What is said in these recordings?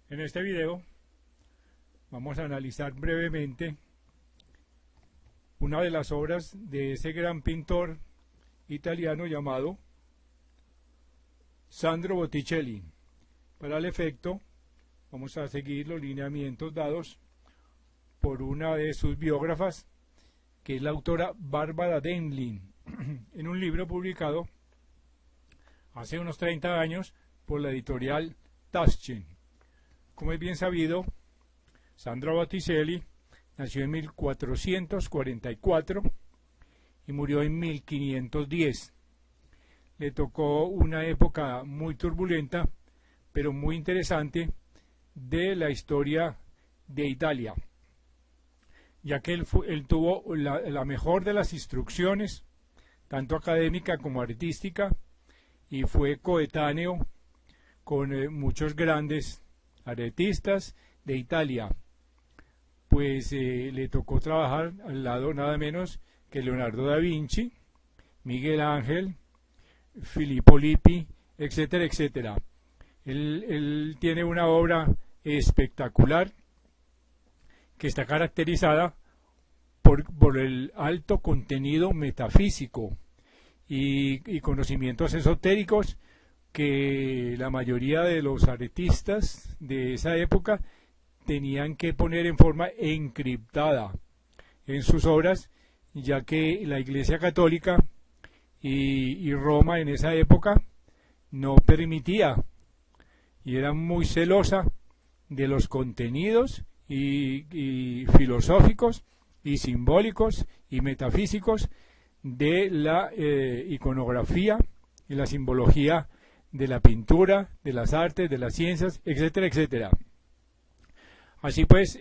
En este video vamos a analizar brevemente una de las obras de ese gran pintor italiano llamado Sandro Botticelli. Para el efecto, vamos a seguir los lineamientos dados por una de sus biógrafas, que es la autora Barbara Demling, en un libro publicado hace unos 30 años por la editorial Taschen. Como es bien sabido, Sandro Botticelli nació en 1444 y murió en 1510. Le tocó una época muy turbulenta, pero muy interesante, de la historia de Italia, ya que él tuvo la mejor de las instrucciones, tanto académica como artística, y fue coetáneo con muchos grandes artistas de Italia. Pues le tocó trabajar al lado nada menos que Leonardo da Vinci, Miguel Ángel, Filippo Lippi, etcétera, etcétera. Él tiene una obra espectacular que está caracterizada por el alto contenido metafísico y conocimientos esotéricos que la mayoría de los artistas de esa época tenían que poner en forma encriptada en sus obras, ya que la Iglesia Católica y Roma en esa época no permitía y era muy celosa de los contenidos y filosóficos y simbólicos y metafísicos de la iconografía y la simbología de la pintura, de las artes, de las ciencias, etcétera, etcétera. Así pues,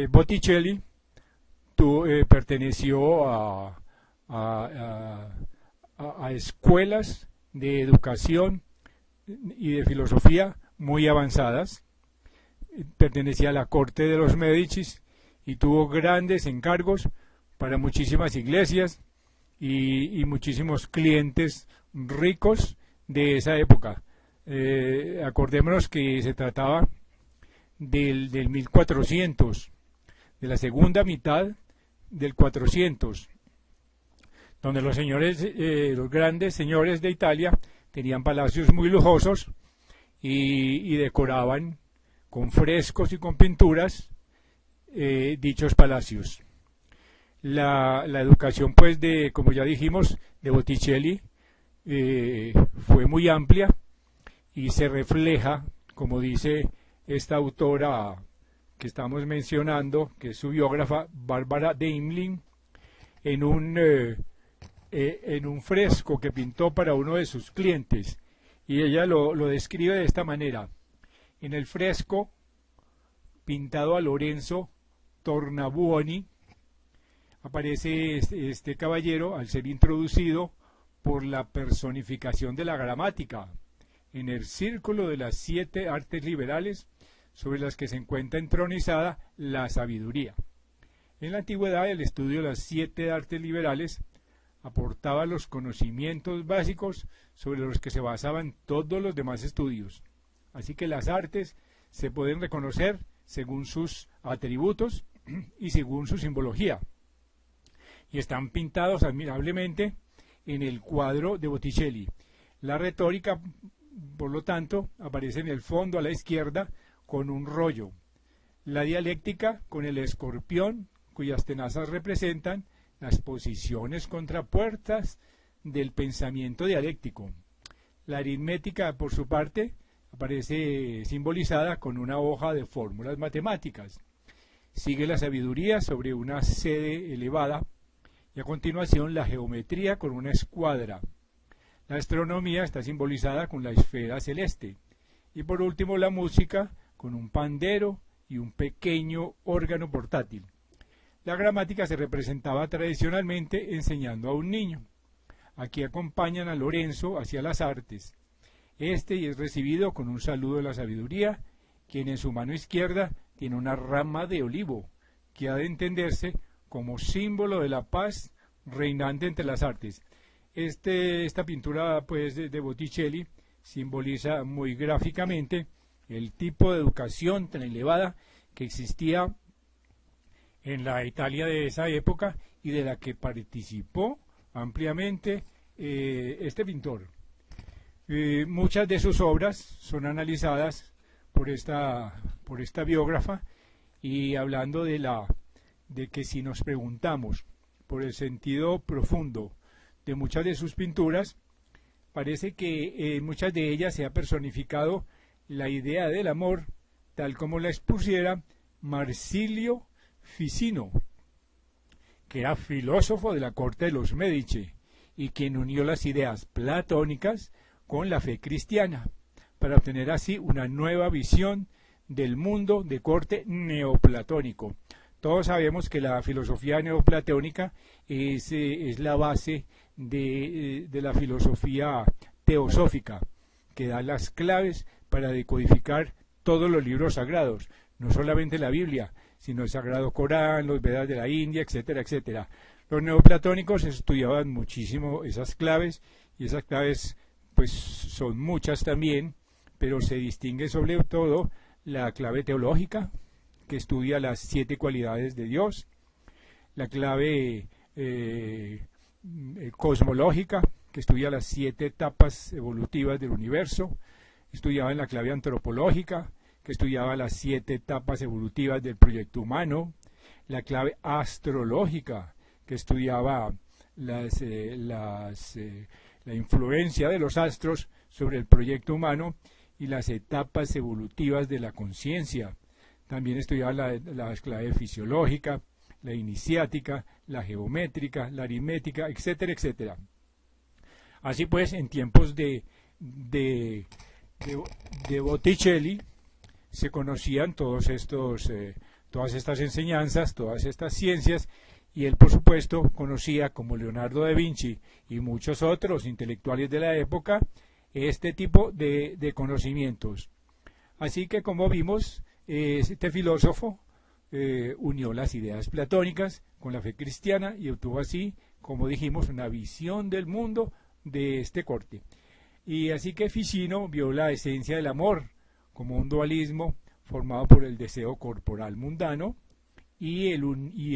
Botticelli perteneció a escuelas de educación y de filosofía muy avanzadas. Pertenecía a la corte de los Médicis y tuvo grandes encargos para muchísimas iglesias y muchísimos clientes ricos de esa época. Acordémonos que se trataba del 1400, de la segunda mitad del 400, donde los señores, los grandes señores de Italia tenían palacios muy lujosos y decoraban con frescos y con pinturas dichos palacios. La educación, pues, como ya dijimos, de Botticelli fue muy amplia y se refleja, como dice esta autora que estamos mencionando, que es su biógrafa Barbara Demling, en un fresco que pintó para uno de sus clientes, y ella lo describe de esta manera. En el fresco pintado a Lorenzo Tornabuoni aparece este caballero al ser introducido por la personificación de la gramática en el círculo de las 7 artes liberales sobre las que se encuentra entronizada la sabiduría. En la antigüedad, el estudio de las 7 artes liberales aportaba los conocimientos básicos sobre los que se basaban todos los demás estudios. Así que las artes se pueden reconocer según sus atributos y según su simbología, y están pintados admirablemente en el cuadro de Botticelli. La retórica, por lo tanto, aparece en el fondo a la izquierda con un rollo. La dialéctica con el escorpión, cuyas tenazas representan las posiciones contrapuestas del pensamiento dialéctico. La aritmética, por su parte, aparece simbolizada con una hoja de fórmulas matemáticas. Sigue la sabiduría sobre una sede elevada y a continuación la geometría con una escuadra. La astronomía está simbolizada con la esfera celeste. Y por último la música con un pandero y un pequeño órgano portátil. La gramática se representaba tradicionalmente enseñando a un niño. Aquí acompañan a Lorenzo hacia las artes. Este es recibido con un saludo de la sabiduría, quien en su mano izquierda tiene una rama de olivo, que ha de entenderse como símbolo de la paz reinante entre las artes. Esta pintura, pues, de Botticelli simboliza muy gráficamente el tipo de educación tan elevada que existía en la Italia de esa época y de la que participó ampliamente este pintor. Muchas de sus obras son analizadas por esta biógrafa, y hablando de que si nos preguntamos por el sentido profundo de muchas de sus pinturas, parece que en muchas de ellas se ha personificado la idea del amor tal como la expusiera Marsilio Ficino, que era filósofo de la corte de los Medici y quien unió las ideas platónicas con la fe cristiana para obtener así una nueva visión del mundo de corte neoplatónico. Todos sabemos que la filosofía neoplatónica es la base de la filosofía teosófica, que da las claves para decodificar todos los libros sagrados, no solamente la Biblia, sino el Sagrado Corán, los Vedas de la India, etcétera, etcétera. Los neoplatónicos estudiaban muchísimo esas claves, y esas claves pues son muchas también, pero se distingue sobre todo la clave teológica, que estudia las 7 cualidades de Dios, la clave cosmológica, que estudia las 7 etapas evolutivas del universo, estudiaban la clave antropológica, que estudiaba las 7 etapas evolutivas del proyecto humano, la clave astrológica, que estudiaba la influencia de los astros sobre el proyecto humano y las etapas evolutivas de la conciencia. También estudiaba la clave fisiológica, la iniciática, la geométrica, la aritmética, etcétera, etcétera. Así pues, en tiempos de Botticelli se conocían todas estas enseñanzas, todas estas ciencias, y él, por supuesto, conocía, como Leonardo da Vinci y muchos otros intelectuales de la época, este tipo de conocimientos. Así que, como vimos, este filósofo unió las ideas platónicas con la fe cristiana y obtuvo así, como dijimos, una visión del mundo de este corte. Y así que Ficino vio la esencia del amor como un dualismo formado por el deseo corporal mundano y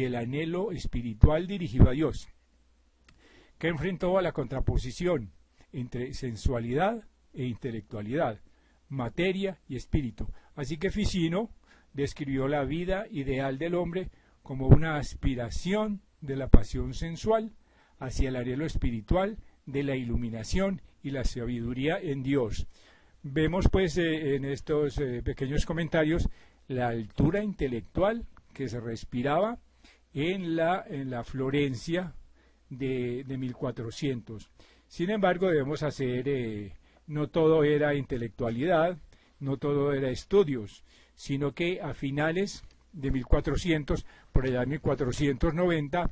el anhelo espiritual dirigido a Dios, que enfrentó a la contraposición entre sensualidad e intelectualidad, materia y espíritu. Así que Ficino describió la vida ideal del hombre como una aspiración de la pasión sensual hacia el anhelo espiritual de la iluminación y la sabiduría en Dios. Vemos pues en estos pequeños comentarios la altura intelectual que se respiraba en la Florencia de 1400. Sin embargo, debemos hacer, no todo era intelectualidad, no todo era estudios, sino que a finales de 1400, por allá en 1490,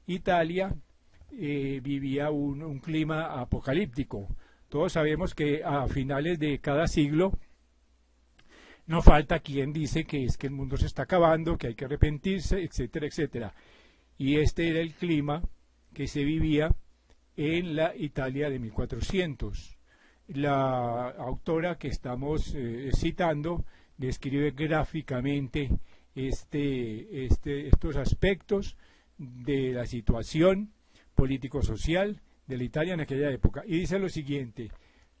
Italia vivía un clima apocalíptico. Todos sabemos que a finales de cada siglo no falta quien dice que es que el mundo se está acabando, que hay que arrepentirse, etcétera, etcétera. Y este era el clima que se vivía en la Italia de 1400. La autora que estamos citando describe gráficamente estos aspectos de la situación político-social de la Italia en aquella época. Y dice lo siguiente: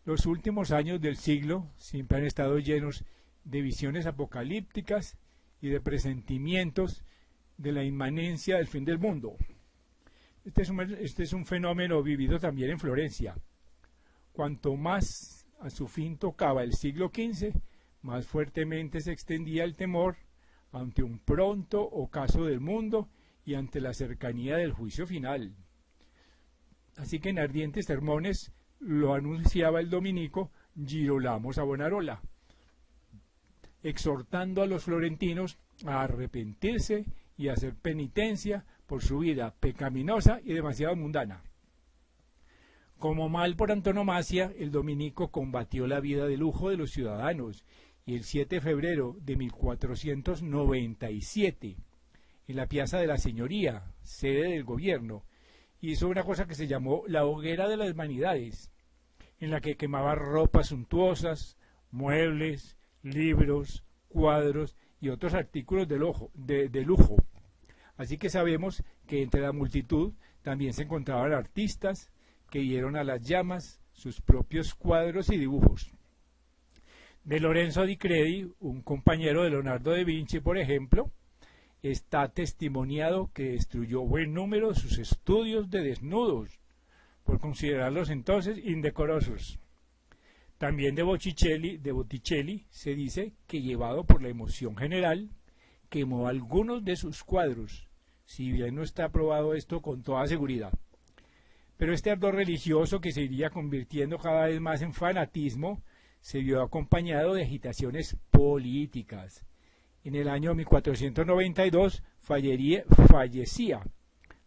los últimos años del siglo siempre han estado llenos de visiones apocalípticas y de presentimientos de la inmanencia del fin del mundo. Este es un fenómeno vivido también en Florencia. Cuanto más a su fin tocaba el siglo XV, más fuertemente se extendía el temor ante un pronto ocaso del mundo y ante la cercanía del juicio final. Así que en ardientes sermones lo anunciaba el dominico Girolamo Savonarola, exhortando a los florentinos a arrepentirse y a hacer penitencia por su vida pecaminosa y demasiado mundana. Como mal por antonomasia, el dominico combatió la vida de lujo de los ciudadanos, y el 7 de febrero de 1497, en la Piazza de la Señoría, sede del gobierno, hizo una cosa que se llamó la Hoguera de las Vanidades, en la que quemaba ropas suntuosas, muebles, libros, cuadros y otros artículos de lujo. Así que sabemos que entre la multitud también se encontraban artistas que dieron a las llamas sus propios cuadros y dibujos. De Lorenzo di Credi, un compañero de Leonardo da Vinci, por ejemplo, está testimoniado que destruyó buen número de sus estudios de desnudos, por considerarlos entonces indecorosos. También de Botticelli se dice que, llevado por la emoción general, quemó algunos de sus cuadros, si bien no está probado esto con toda seguridad. Pero este ardor religioso, que se iría convirtiendo cada vez más en fanatismo, se vio acompañado de agitaciones políticas. En el año 1492 fallecía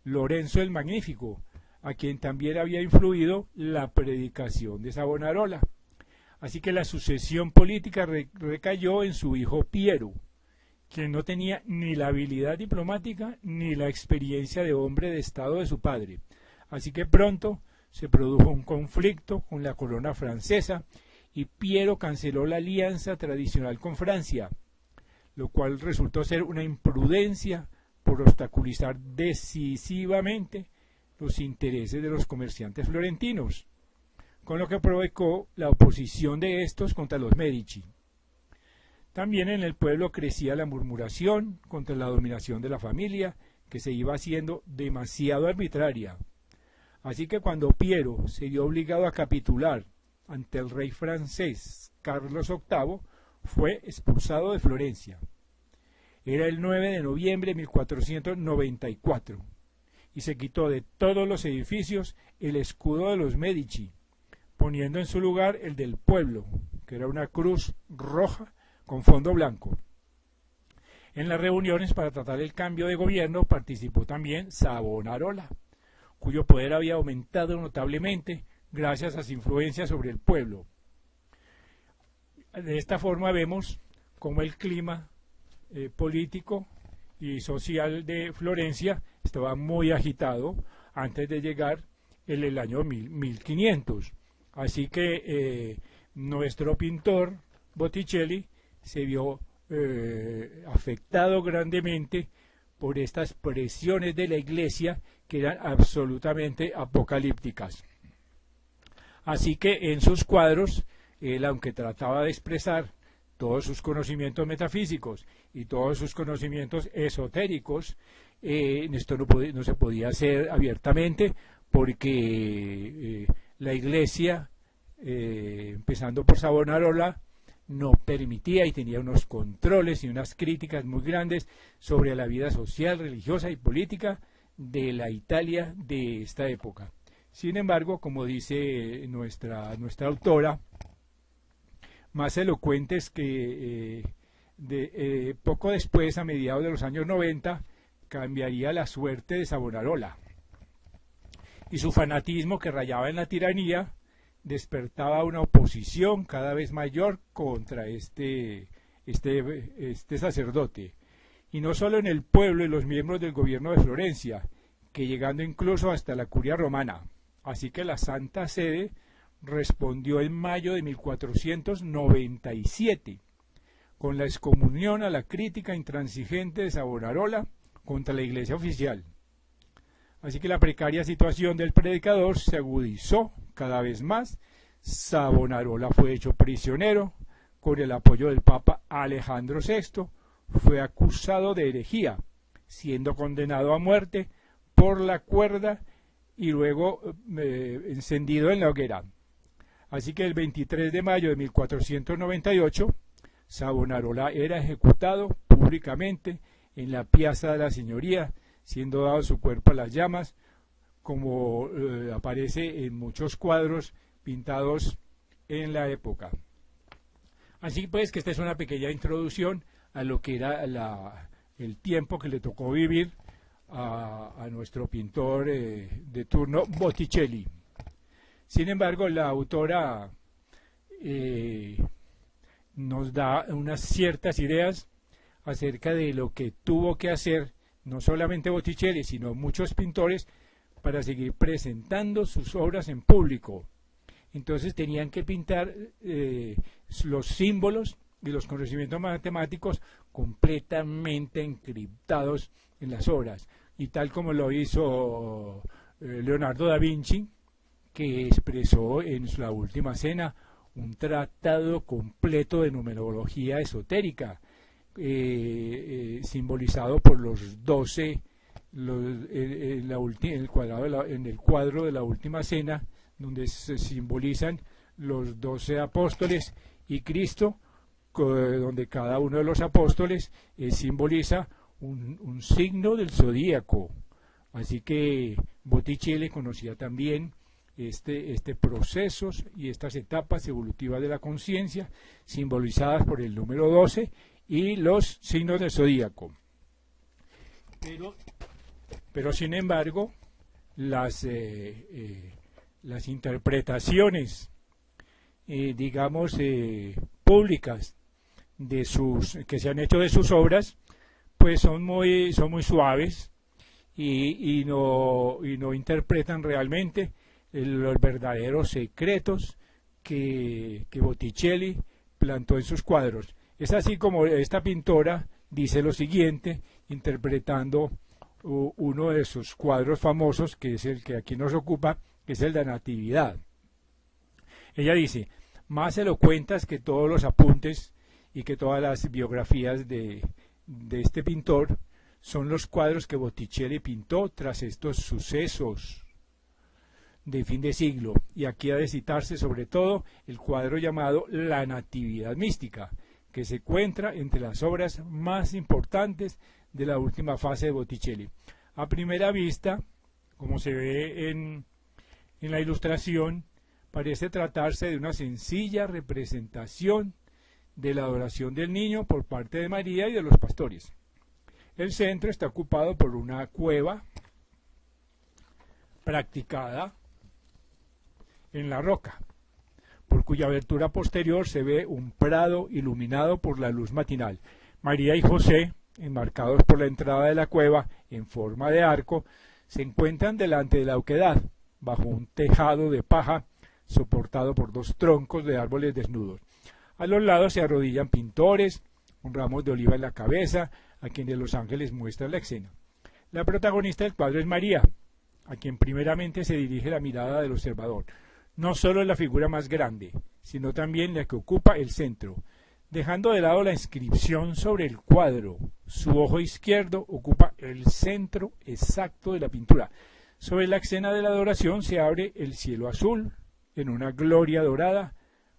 Lorenzo el Magnífico, a quien también había influido la predicación de Savonarola. Así que la sucesión política recayó en su hijo Piero, quien no tenía ni la habilidad diplomática ni la experiencia de hombre de Estado de su padre. Así que pronto se produjo un conflicto con la corona francesa y Piero canceló la alianza tradicional con Francia, lo cual resultó ser una imprudencia por obstaculizar decisivamente los intereses de los comerciantes florentinos, con lo que provocó la oposición de estos contra los Medici. También en el pueblo crecía la murmuración contra la dominación de la familia, que se iba haciendo demasiado arbitraria. Así que cuando Piero se vio obligado a capitular ante el rey francés Carlos VIII, fue expulsado de Florencia. Era el 9 de noviembre de 1494 y se quitó de todos los edificios el escudo de los Medici, poniendo en su lugar el del pueblo, que era una cruz roja con fondo blanco. En las reuniones para tratar el cambio de gobierno participó también Savonarola, cuyo poder había aumentado notablemente gracias a su influencia sobre el pueblo. De esta forma vemos cómo el clima político y social de Florencia estaba muy agitado antes de llegar el año 1500. Así que nuestro pintor Botticelli se vio afectado grandemente por estas presiones de la iglesia que eran absolutamente apocalípticas. Así que en sus cuadros, él, aunque trataba de expresar todos sus conocimientos metafísicos y todos sus conocimientos esotéricos, esto no se podía hacer abiertamente porque la iglesia, empezando por Savonarola, no permitía y tenía unos controles y unas críticas muy grandes sobre la vida social, religiosa y política de la Italia de esta época. Sin embargo, como dice nuestra autora, más elocuente es que poco después, a mediados de los años 90, cambiaría la suerte de Savonarola. Y su fanatismo, que rayaba en la tiranía, despertaba una oposición cada vez mayor contra este sacerdote. Y no solo en el pueblo y los miembros del gobierno de Florencia, que llegando incluso hasta la curia romana. Así que la Santa Sede respondió en mayo de 1497 con la excomunión a la crítica intransigente de Savonarola contra la iglesia oficial. Así que la precaria situación del predicador se agudizó cada vez más. Savonarola fue hecho prisionero con el apoyo del Papa Alejandro VI, fue acusado de herejía, siendo condenado a muerte por la cuerda y luego encendido en la hoguera. Así que el 23 de mayo de 1498, Savonarola era ejecutado públicamente en la Piazza de la Signoria, siendo dado su cuerpo a las llamas, como aparece en muchos cuadros pintados en la época. Así pues que esta es una pequeña introducción a lo que era el tiempo que le tocó vivir a nuestro pintor de turno Botticelli. Sin embargo, la autora nos da unas ciertas ideas acerca de lo que tuvo que hacer no solamente Botticelli, sino muchos pintores para seguir presentando sus obras en público. Entonces tenían que pintar los símbolos y los conocimientos matemáticos completamente encriptados en las obras. Y tal como lo hizo Leonardo da Vinci, que expresó en la Última Cena un tratado completo de numerología esotérica, simbolizado por los 12, en el cuadro de la Última Cena, donde se simbolizan los 12 apóstoles y Cristo, donde cada uno de los apóstoles simboliza un signo del zodíaco. Así que Botticelli conocía también este procesos y estas etapas evolutivas de la conciencia, simbolizadas por el número 12 y los signos del zodíaco. Pero sin embargo, las interpretaciones, públicas que se han hecho de sus obras, pues son muy suaves y no interpretan realmente los verdaderos secretos que Botticelli plantó en sus cuadros. Es así como esta pintora dice lo siguiente, interpretando uno de sus cuadros famosos, que es el que aquí nos ocupa, que es el de la Natividad. Ella dice: más elocuentes que todos los apuntes y que todas las biografías de este pintor son los cuadros que Botticelli pintó tras estos sucesos de fin de siglo. Y aquí ha de citarse sobre todo el cuadro llamado La Natividad Mística, que se encuentra entre las obras más importantes de la última fase de Botticelli. A primera vista, como se ve en la ilustración, parece tratarse de una sencilla representación de la adoración del niño por parte de María y de los pastores. El centro está ocupado por una cueva practicada en la roca, por cuya abertura posterior se ve un prado iluminado por la luz matinal. María y José, enmarcados por la entrada de la cueva en forma de arco, se encuentran delante de la oquedad, bajo un tejado de paja soportado por dos troncos de árboles desnudos. A los lados se arrodillan pintores, con ramos de oliva en la cabeza, a quienes los ángeles muestran la escena. La protagonista del cuadro es María, a quien primeramente se dirige la mirada del observador. No solo es la figura más grande, sino también la que ocupa el centro. Dejando de lado la inscripción sobre el cuadro, su ojo izquierdo ocupa el centro exacto de la pintura. Sobre la escena de la adoración se abre el cielo azul, en una gloria dorada,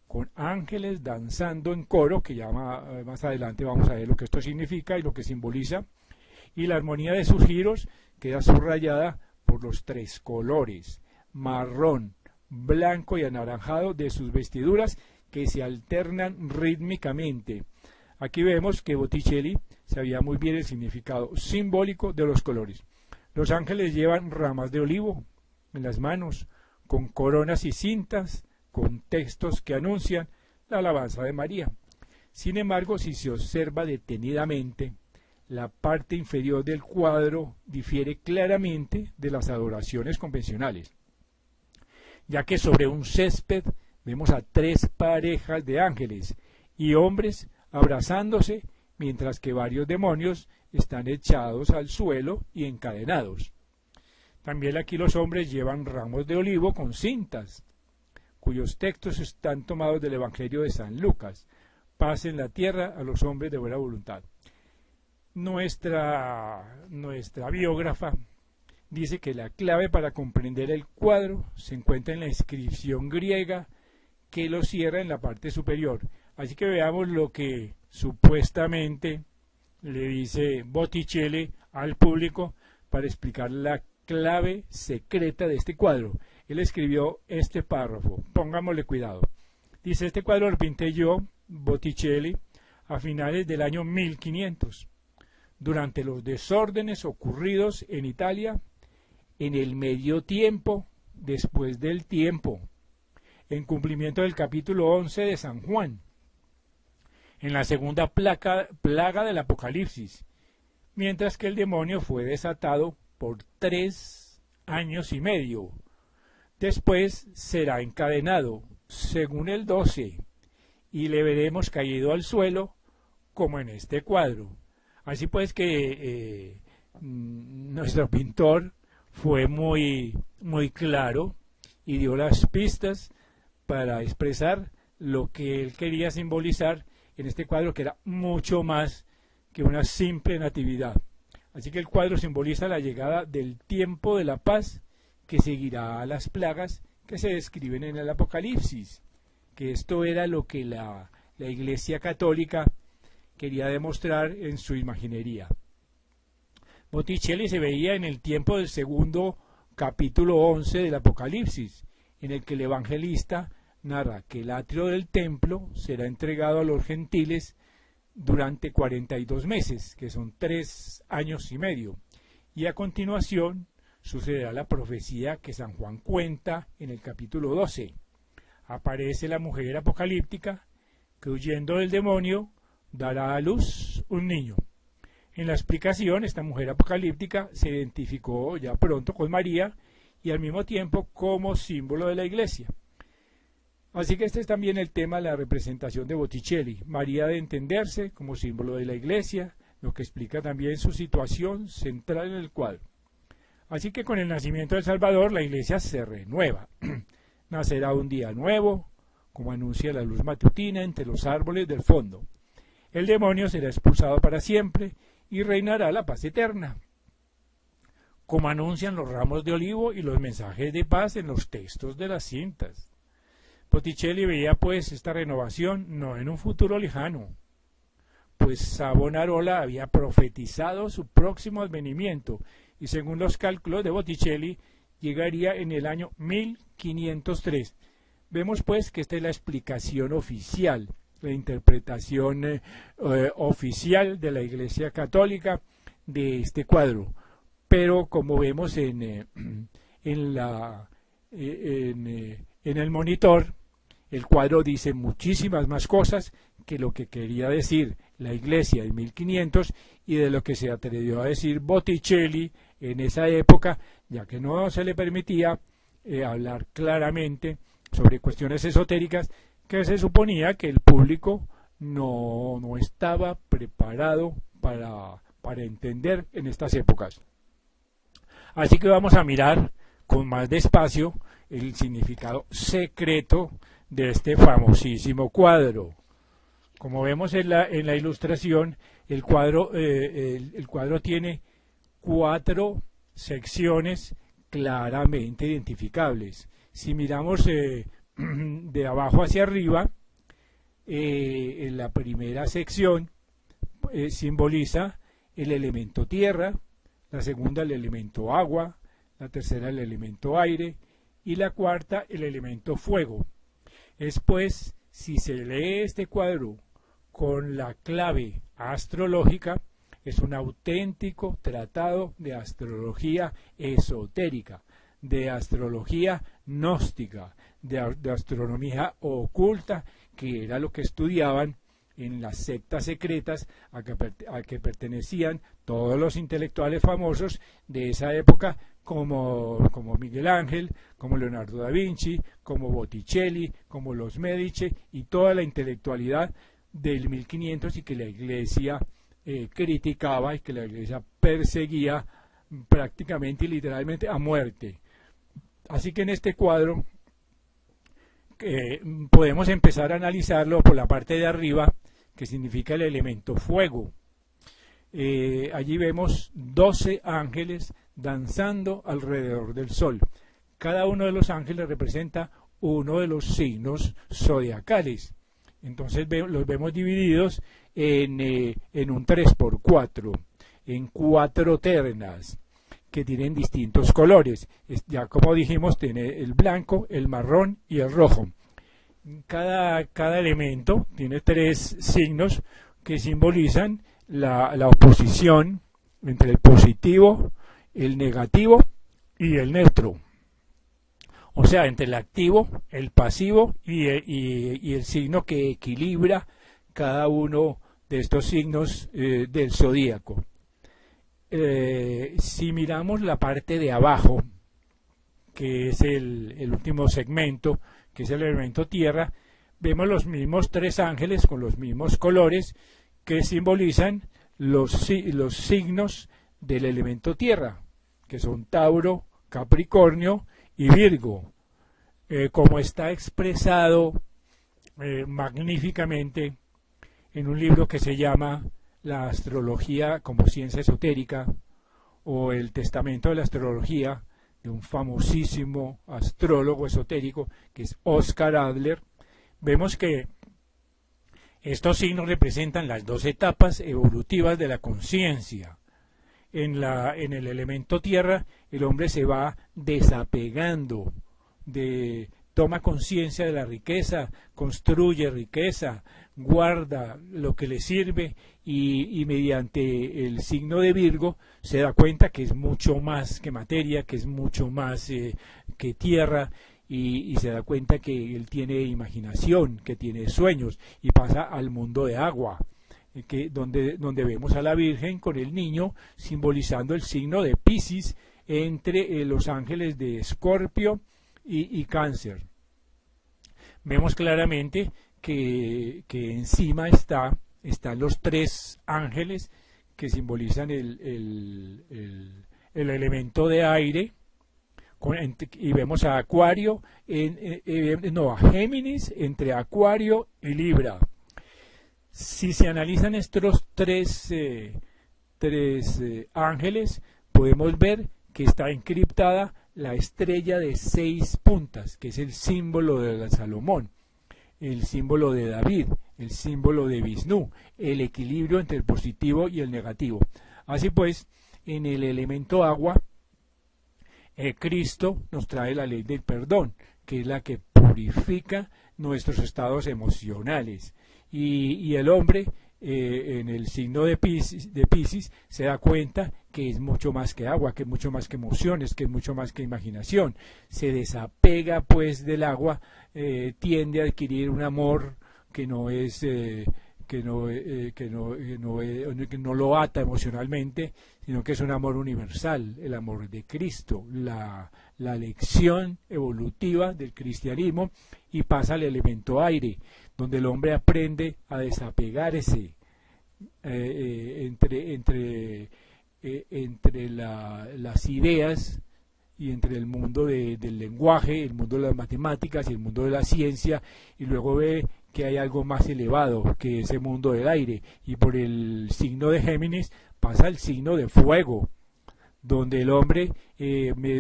con ángeles danzando en coro, que ya más adelante vamos a ver lo que esto significa y lo que simboliza, y la armonía de sus giros queda subrayada por los tres colores, marrón, blanco y anaranjado de sus vestiduras, que se alternan rítmicamente. Aquí vemos que Botticelli sabía muy bien el significado simbólico de los colores. Los ángeles llevan ramas de olivo en las manos, con coronas y cintas, con textos que anuncian la alabanza de María. Sin embargo, si se observa detenidamente, la parte inferior del cuadro difiere claramente de las adoraciones convencionales, ya que sobre un césped vemos a tres parejas de ángeles y hombres abrazándose, mientras que varios demonios están echados al suelo y encadenados. También aquí los hombres llevan ramos de olivo con cintas, cuyos textos están tomados del Evangelio de San Lucas: paz en la tierra a los hombres de buena voluntad. Nuestra biógrafa dice que la clave para comprender el cuadro se encuentra en la inscripción griega que lo cierra en la parte superior. Así que veamos lo que supuestamente le dice Botticelli al público para explicar la clave secreta de este cuadro. Él escribió este párrafo, pongámosle cuidado. Dice: este cuadro lo pinté yo, Botticelli, a finales del año 1500, durante los desórdenes ocurridos en Italia, en el medio tiempo, después del tiempo, en cumplimiento del capítulo 11 de San Juan, en la segunda plaga del Apocalipsis, mientras que el demonio fue desatado por 3 años y medio. Después será encadenado, según el 12, y le veremos caído al suelo como en este cuadro. Así pues que nuestro pintor fue muy claro y dio las pistas para expresar lo que él quería simbolizar en este cuadro, que era mucho más que una simple natividad. Así que el cuadro simboliza la llegada del tiempo de la paz que seguirá a las plagas que se describen en el Apocalipsis, que esto era lo que la Iglesia Católica quería demostrar en su imaginería. Botticelli se veía en el tiempo del segundo capítulo 11 del Apocalipsis, en el que el evangelista narra que el atrio del templo será entregado a los gentiles durante 42 meses, que son 3 años y medio, y a continuación sucederá la profecía que San Juan cuenta en el capítulo 12. Aparece la mujer apocalíptica que, huyendo del demonio, dará a luz un niño. En la explicación, esta mujer apocalíptica se identificó ya pronto con María y al mismo tiempo como símbolo de la Iglesia. Así que este es también el tema de la representación de Botticelli. María de entenderse como símbolo de la Iglesia, lo que explica también su situación central en el cuadro. Así que con el nacimiento del Salvador la Iglesia se renueva. Nacerá un día nuevo, como anuncia la luz matutina entre los árboles del fondo. El demonio será expulsado para siempre y reinará la paz eterna, como anuncian los ramos de olivo y los mensajes de paz en los textos de las cintas. Botticelli veía pues esta renovación no en un futuro lejano, pues Savonarola había profetizado su próximo advenimiento y según los cálculos de Botticelli llegaría en el año 1503. Vemos pues que esta es la explicación oficial, la interpretación oficial de la Iglesia Católica de este cuadro. Pero como vemos en el monitor, el cuadro dice muchísimas más cosas que lo que quería decir la Iglesia de 1500 y de lo que se atrevió a decir Botticelli en esa época, ya que no se le permitía hablar claramente sobre cuestiones esotéricas que se suponía que el público no estaba preparado para entender en estas épocas. Así que vamos a mirar con más despacio el significado secreto de este famosísimo cuadro. Como vemos en la ilustración, el cuadro tiene 4 secciones claramente identificables. Si miramos de abajo hacia arriba, en la primera sección simboliza el elemento tierra, la segunda el elemento agua, la tercera el elemento aire y la cuarta el elemento fuego. Es pues, si se lee este cuadro con la clave astrológica, es un auténtico tratado de astrología esotérica, de astrología gnóstica, de astronomía oculta, que era lo que estudiaban en las sectas secretas a que pertenecían todos los intelectuales famosos de esa época, como Miguel Ángel, como Leonardo da Vinci, como Botticelli, como los Medici y toda la intelectualidad del 1500 y que la Iglesia criticaba y que la Iglesia perseguía prácticamente y literalmente a muerte. Así que en este cuadro podemos empezar a analizarlo por la parte de arriba, que significa el elemento fuego. Allí vemos 12 ángeles danzando alrededor del sol. Cada uno de los ángeles representa uno de los signos zodiacales. Entonces los vemos divididos en un 3×4, en 4 ternas que tienen distintos colores. Ya como dijimos, tiene el blanco, el marrón y el rojo. Cada elemento tiene 3 signos que simbolizan la oposición entre el positivo, el negativo y el neutro. O sea, entre el activo, el pasivo y el signo que equilibra cada uno de estos signos del zodíaco. Si miramos la parte de abajo, que es el último segmento, que es el elemento tierra, vemos los mismos tres ángeles con los mismos colores que simbolizan los signos del elemento tierra, que son Tauro, Capricornio y Virgo, como está expresado magníficamente en un libro que se llama La astrología como ciencia esotérica, o el testamento de la astrología, de un famosísimo astrólogo esotérico que es Oscar Adler. Vemos que estos signos representan las dos etapas evolutivas de la conciencia. En el elemento tierra, el hombre se va desapegando, toma conciencia de la riqueza, construye riqueza, guarda lo que le sirve y mediante el signo de Virgo se da cuenta que es mucho más que materia, que es mucho más que tierra, y se da cuenta que él tiene imaginación, que tiene sueños, y pasa al mundo de agua, donde vemos a la Virgen con el niño simbolizando el signo de Piscis entre los ángeles de Escorpio y Cáncer. Vemos claramente que encima están los tres ángeles que simbolizan el elemento de aire, y vemos a Acuario, a Géminis entre Acuario y Libra. Si se analizan estos tres ángeles, podemos ver que está encriptada la estrella de 6 puntas, que es el símbolo de Salomón, el símbolo de David, el símbolo de Visnú, el equilibrio entre el positivo y el negativo. Así pues, en el elemento agua, Cristo nos trae la ley del perdón, que es la que purifica nuestros estados emocionales. Y el hombre, en el signo de Piscis, se da cuenta que es mucho más que agua, que es mucho más que emociones, que es mucho más que imaginación. Se desapega pues del agua, tiende a adquirir un amor que no es que no lo ata emocionalmente, sino que es un amor universal, el amor de Cristo, la lección evolutiva del cristianismo, y pasa al elemento aire, donde el hombre aprende a desapegarse entre las ideas y entre el mundo del lenguaje, el mundo de las matemáticas y el mundo de la ciencia, y luego ve que hay algo más elevado que ese mundo del aire, y por el signo de Géminis pasa al signo de fuego, donde el hombre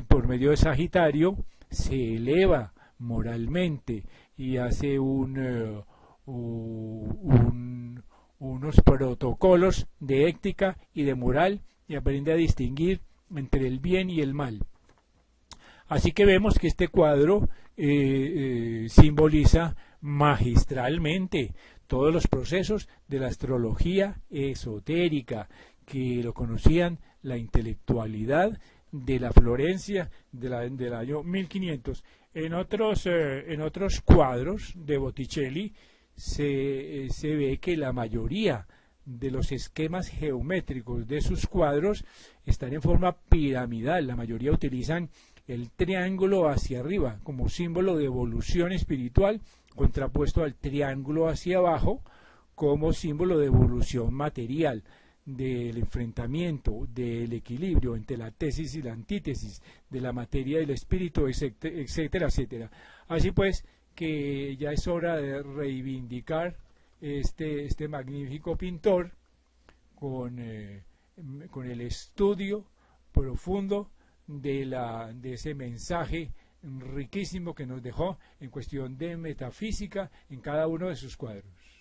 por medio de Sagitario se eleva moralmente y hace unos protocolos de ética y de moral, y aprende a distinguir entre el bien y el mal. Así que vemos que este cuadro simboliza magistralmente todos los procesos de la astrología esotérica, que lo conocían la intelectualidad de la Florencia del año 1500. En otros cuadros de Botticelli se ve que la mayoría de los esquemas geométricos de sus cuadros están en forma piramidal. La mayoría utilizan el triángulo hacia arriba como símbolo de evolución espiritual, contrapuesto al triángulo hacia abajo como símbolo de evolución material, del enfrentamiento, del equilibrio entre la tesis y la antítesis, de la materia y el espíritu, etcétera, etcétera. Así pues, que ya es hora de reivindicar este magnífico pintor con el estudio profundo de ese mensaje riquísimo que nos dejó en cuestión de metafísica en cada uno de sus cuadros.